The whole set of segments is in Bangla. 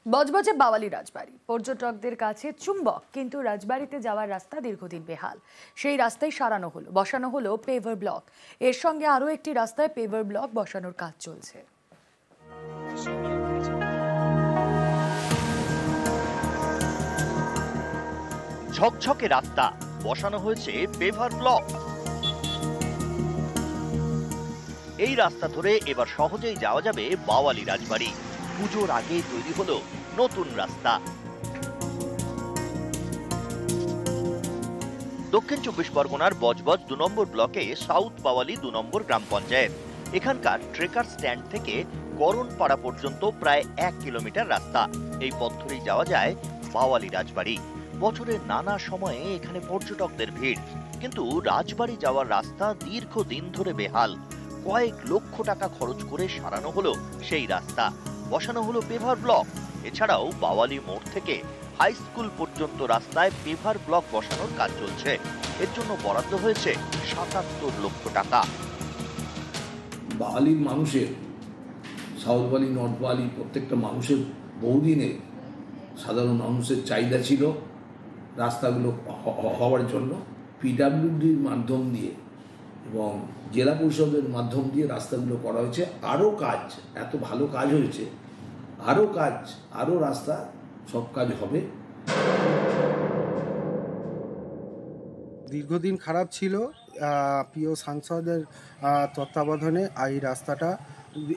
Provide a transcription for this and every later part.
বজবজে বাওয়ালি রাজবাড়ি পর্যটকদের কাছে চুম্বক, কিন্তু রাজবাড়িতে যাওয়ার রাস্তা দীর্ঘদিন বেহাল। সেই রাস্তায় বসানো হলো পেভার ব্লক। এর সঙ্গে আরও একটি রাস্তায় পেভার ব্লক বসানোর কাজ চলছে। ঝকঝকে রাস্তা, বসানো হয়েছে পেভার ব্লক। এই রাস্তা ধরে এবার সহজেই যাওয়া যাবে বাওয়ালি রাজবাড়ি। পুজোর আগে তৈরি হলো নতুন রাস্তা। দক্ষিণ 24 পরগনার বজবজ 2 নম্বর ব্লকে সাউথ বাওয়ালি 2 নম্বর গ্রাম পঞ্চায়েত। এখানকার ট্রেকার স্ট্যান্ড থেকে করণপাড়া পর্যন্ত প্রায় 1 কিলোমিটার রাস্তা। এই পথ ধরেই যাওয়া যায় বাওয়ালি রাজবাড়ি। বছরের নানা সময়ে এখানে পর্যটকদের ভিড়, কিন্তু রাজবাড়ি যাওয়ার রাস্তা দীর্ঘদিন ধরে বেহাল। কয়েক লক্ষ টাকা খরচ করে সারানো হলো সেই রাস্তা, বসানো হলো পেভার ব্লক। এছাড়াও বাওয়ালি মোড় থেকে হাই স্কুল পর্যন্ত রাস্তায় পেভার ব্লক বসানোর কাজ চলছে। এর জন্য বরাদ্দ হয়েছে ৭৭ লক্ষ টাকা। বাওয়ালির মানুষের, সাউথ বাওয়ালি, নর্থ বাওয়ালি প্রত্যেকটা মানুষের বহুদিনের সাধারণ মানুষের চাহিদা ছিল রাস্তাগুলো হওয়ার জন্য। পিডব্লিউডির মাধ্যম দিয়ে এবং জেলা পরিষদের মাধ্যম দিয়ে রাস্তাগুলো করা হয়েছে। আরও কাজ, এত ভালো কাজ হয়েছে, আরও রাস্তা, সব কাজ হবে। দীর্ঘদিন খারাপ ছিল। প্রিয় সাংসদের তত্ত্বাবধানে এই রাস্তাটা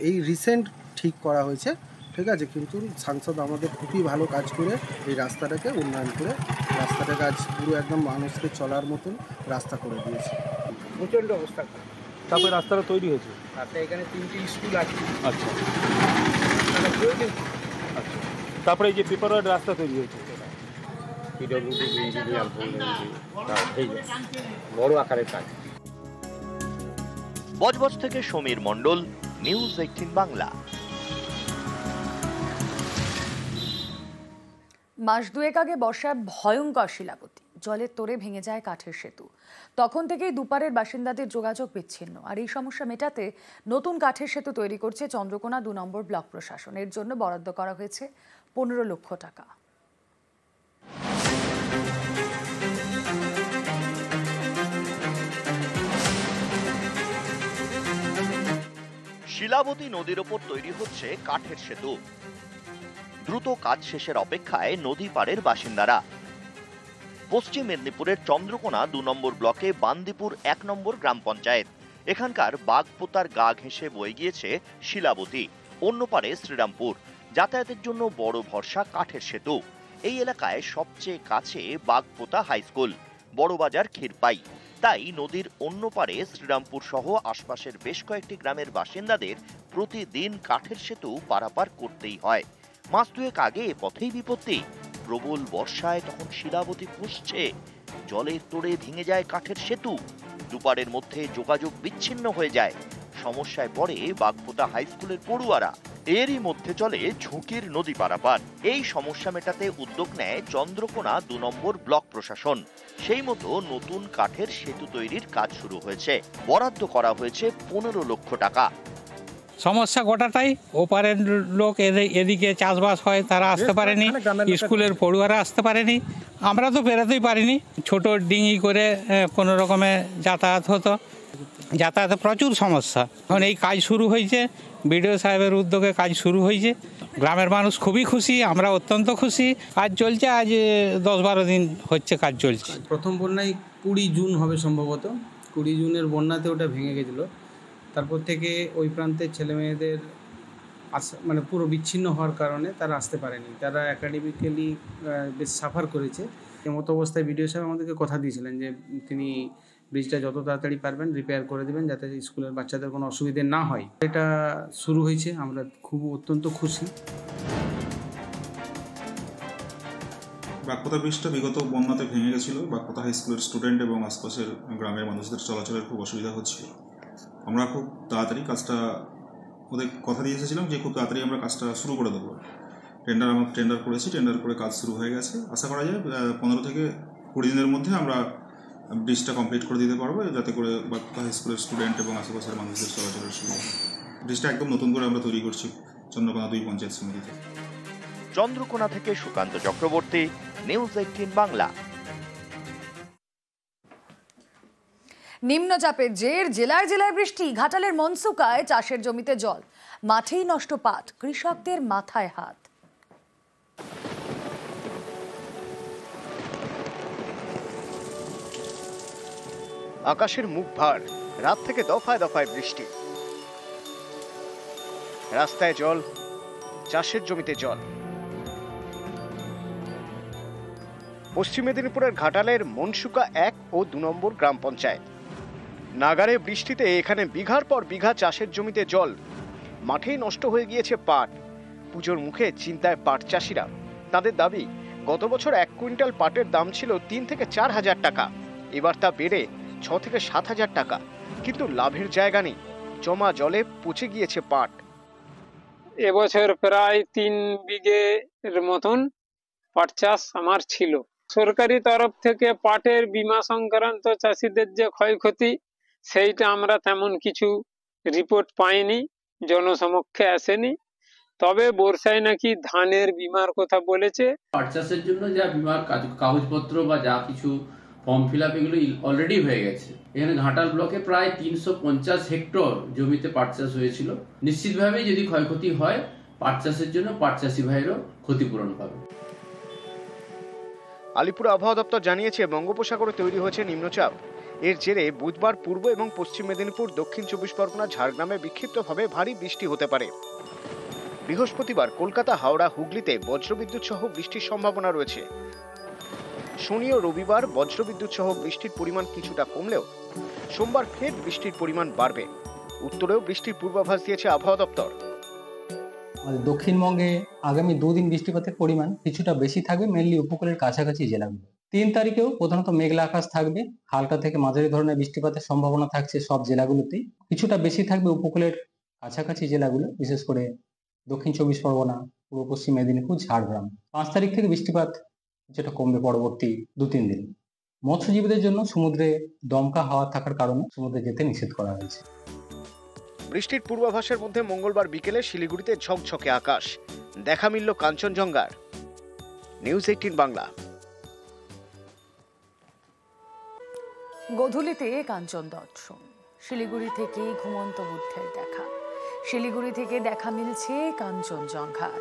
এই রিসেন্ট ঠিক করা হয়েছে, ঠিক আছে। কিন্তু সাংসদ আমাদের খুবই ভালো কাজ করে এই রাস্তাটাকে উন্নয়ন করে রাস্তাটাকে আজ পুরো একদম মানুষকে চলার মতন রাস্তা করে দিয়েছে। প্রচণ্ড অবস্থা। তারপরে রাস্তাটা তৈরি হয়েছে। রাস্তা এখানে 3টি স্কুল আছে। আচ্ছা আচ্ছা, তারপরে এই যে পেপার রাস্তা তৈরি হয়েছে, পিডব্লিউডি ইঞ্জিনিয়ার বড় আকারের কাজ। বজবজ থেকে সমীর মণ্ডল, নিউজ 18 বাংলা। মাস দুয়েক আগে বর্ষায় ভয়ঙ্কর শিলাবতী, জলের তোড়ে ভেঙে যায় কাঠের সেতু। তখন থেকেই দুপারের বাসিন্দাদের যোগাযোগ বিচ্ছিন্ন। আর এই সমস্যা মেটাতে নতুন কাঠের সেতু তৈরি করছে চন্দ্রকোনা 2 নম্বর ব্লক প্রশাসন। এর জন্য বরাদ্দ করা হয়েছে 15 লক্ষ টাকা। শিলাবতী নদীর ওপর তৈরি হচ্ছে কাঠের সেতু। দ্রুত কাজ শেষের অপেক্ষায় নদী পাড়ের বাসিন্দারা। পশ্চিম মেদিনীপুরের চন্দ্রকোনা 2 নম্বর ব্লকে বান্দিপুর 1 নম্বর গ্রাম পঞ্চায়েত। এখানকার বাগপোতার গা ঘেঁষে বয়ে গিয়েছে শিলাবতী। অন্য পারে শ্রীরামপুর। যাতায়াতের জন্য বড় ভরসা কাঠের সেতু। এই এলাকায় সবচেয়ে কাছে বাগপোতা হাই স্কুল, বড়বাজার ক্ষীরপাই। তাই নদীর অন্য পারে শ্রীরামপুর সহ আশপাশের বেশ কয়েকটি গ্রামের বাসিন্দাদের প্রতিদিন কাঠের সেতু পারাপার করতেই হয়। মাস দুয়েক আগে এ পথেই বিপত্তি। প্রবল বর্ষায় তখন শিলাবতী ফুঁসছে, জলের তোড়ে ভেঙে যায় কাঠের সেতু। দুপারের মধ্যে যোগাযোগ বিচ্ছিন্ন হয়ে যায়। সমস্যায় পড়ে বাগপোতা হাই স্কুলের পড়ুয়ারা। এরই মধ্যে চলে ঝুঁকির নদী পারাপার। এই সমস্যা মেটাতে উদ্যোগ নেয় চন্দ্রকোনা 2 নম্বর ব্লক প্রশাসন। সেই মতো নতুন কাঠের সেতু তৈরির কাজ শুরু হয়েছে। বরাদ্দ করা হয়েছে 15 লক্ষ টাকা। সমস্যা গোটাটাই, ওপারের লোক এদিকে চাষবাস হয়, তারা আসতে পারেনি, স্কুলের পড়ুয়ারা আসতে পারেনি, আমরা তো বেরোতেই পারিনি। ছোট ডিঙি করে কোনো রকমে যাতায়াত হতো, যাতায়াতে প্রচুর সমস্যা। এখন এই কাজ শুরু হয়েছে, বিডিও সাহেবের উদ্যোগে কাজ শুরু হয়েছে। গ্রামের মানুষ খুবই খুশি, আমরা অত্যন্ত খুশি। কাজ চলছে, আজ 10-12 দিন হচ্ছে কাজ চলছে। প্রথম বন্যায় 20 জুন হবে সম্ভবত, 20 জুনের বন্যাতে ওটা ভেঙে গেছিলো। তারপর থেকে ওই প্রান্তের ছেলেমেয়েদের মানে পুরো বিচ্ছিন্ন হওয়ার কারণে তারা আসতে পারেনি। তারা একাডেমিক্যালি বেশ সাফার করেছে। এমতো অবস্থায় বিডিও সাহেব আমাদেরকে কথা দিয়েছিলেন যে তিনি ব্রিজটা যত তাড়াতাড়ি পারবেন রিপেয়ার করে দেবেন, যাতে স্কুলের বাচ্চাদের কোনো অসুবিধে না হয়। এটা শুরু হয়েছে, আমরা খুব অত্যন্ত খুশি। বাগপোতা ব্রিজটা বিগত বন্যাতে ভেঙে গেছিলো। বাগপোতা হাই স্কুলের স্টুডেন্ট এবং আশপাশের গ্রামের মানুষদের চলাচলের খুব অসুবিধা হচ্ছিল। আমরা খুব তাড়াতাড়ি কাজটা ওদের কথা দিয়ে এসেছিলাম যে খুব তাড়াতাড়ি আমরা কাজটা শুরু করে দেবো। টেন্ডার করেছি, টেন্ডার করে কাজ শুরু হয়ে গেছে। আশা করা যায় 15 থেকে 20 দিনের মধ্যে আমরা ব্রিজটা কমপ্লিট করে দিতে পারবো, যাতে করে বাগপোতা হাই স্কুলের স্টুডেন্ট এবং আশেপাশের মানুষদের চলাচলের সুবিধা। ব্রিজটা একদম নতুন করে আমরা তৈরি করছি চন্দ্রকোনা 2 পঞ্চায়েত সমিতিতে। চন্দ্রকোনা থেকে সুকান্ত চক্রবর্তী, নিউজ 18 বাংলা। নিম্নচাপের জের, জেলায় জেলায় বৃষ্টি, ঘাটালের মনসুকায় চাষের জমিতে জল, মাঠেই নষ্ট পাট, কৃষকদের মাথায় হাত। আকাশের মুখ ভার, রাত থেকে দফায় দফায় বৃষ্টি, রাস্তায় জল, চাষের জমিতে জল। পশ্চিম মেদিনীপুরের ঘাটালের মনসুকা 1 ও 2 নম্বর গ্রাম পঞ্চায়েত। নাগারে বৃষ্টিতে এখানে বিঘার পর বিঘা চাষের জমিতে জল, মাঠেই নষ্ট হয়ে গিয়েছে পাট। পুজোর মুখে চিন্তায় পাট চাষিরা। তাদের দাবি, গত বছর 1 কুইন্টাল পাটের দাম ছিল 3 থেকে 4 হাজার টাকা, এবার তা বেড়ে 6 থেকে 7 হাজার টাকা, কিন্তু লাভের জায়গা নেই, জমা জলে পচে গিয়েছে পাট। এবছর প্রায় 3 বিঘের মতন পাট চাষ আমার ছিল। সরকারি তরফ থেকে পাটের বীমা সংক্রান্ত চাষিদের যে ক্ষয়ক্ষতি, সেইটা আমরা তেমন কিছু রিপোর্ট পাইনি, জনসমক্ষে আসেনি। তবে বর্ষায় নাকি ধানের বীমার কথা বলেছে। পাট চাষের জন্য যা বীমার কাগজপত্র বা যা কিছু ফর্ম ফিল আপ, এগুলো অলরেডি হয়ে গেছে। এখানে ঘাটাল ব্লকে প্রায় 350 হেক্টর জমিতে পাট চাষ হয়েছিল। নিশ্চিতভাবে যদি ক্ষয়ক্ষতি হয়, পাট চাষের জন্য পাট চাষি ভাইয়েরও ক্ষতিপূরণ পাবে। আলিপুর আবহাওয়া দপ্তর জানিয়েছে, বঙ্গোপসাগরে তৈরি হয়েছে নিম্নচাপ। এর জেরে বুধবার পূর্ব এবং পশ্চিম মেদিনীপুর, দক্ষিণ 24 পরগনা, ঝাড়গ্রামে বিক্ষিপ্তভাবে ভারী বৃষ্টি হতে পারে। বৃহস্পতিবার কলকাতা, হাওড়া, হুগলিতে বজ্রবিদ্যুৎ সহ বৃষ্টির সম্ভাবনা রয়েছে। শনি ও রবিবার বজ্রবিদ্যুৎ সহ বৃষ্টির পরিমাণ কিছুটা কমলেও সোমবার ফের বৃষ্টির পরিমাণ বাড়বে। উত্তরেও বৃষ্টির পূর্বাভাস দিয়েছে আবহাওয়া দপ্তর। দক্ষিণবঙ্গে আগামী 2 দিন বৃষ্টিপাতের পরিমাণ কিছুটা বেশি থাকবে, মেনলি উপকূলের কাছাকাছি জেলাগুলো। 3 তারিখেও প্রধানত মেঘলা আকাশ থাকবে, হালকা থেকে মাঝারি ধরনের বৃষ্টিপাতের সম্ভাবনা থাকছে সব জেলাগুলোতেই। কিছুটা বেশি থাকবে উপকূলের কাছাকাছি জেলাগুলো, বিশেষ করে দক্ষিণ 24 পরগনা, পূর্ব পশ্চিম মেদিনীপুর, ঝাড়গ্রাম। 5 তারিখ থেকে বৃষ্টিপাত যেটা কমবে পরবর্তী 2-3 দিন। মৎস্যজীবীদের জন্য সমুদ্রে দমকা হাওয়া থাকার কারণে সমুদ্রে যেতে নিষেধ করা হয়েছে। বৃষ্টির পূর্বাভাসের মধ্যে মঙ্গলবার বিকেলে শিলিগুড়িতে ঝকঝকে আকাশ, দেখা মিলল কাঞ্চনজঙ্ঘার। নিউজ 18 বাংলা। গোধূলিতে কাঞ্চন দর্শন, শিলিগুড়ি থেকে ঘুমন্ত বুদ্ধের দেখা, শিলিগুড়ি থেকে দেখা মিলছে কাঞ্চনজঙ্ঘার।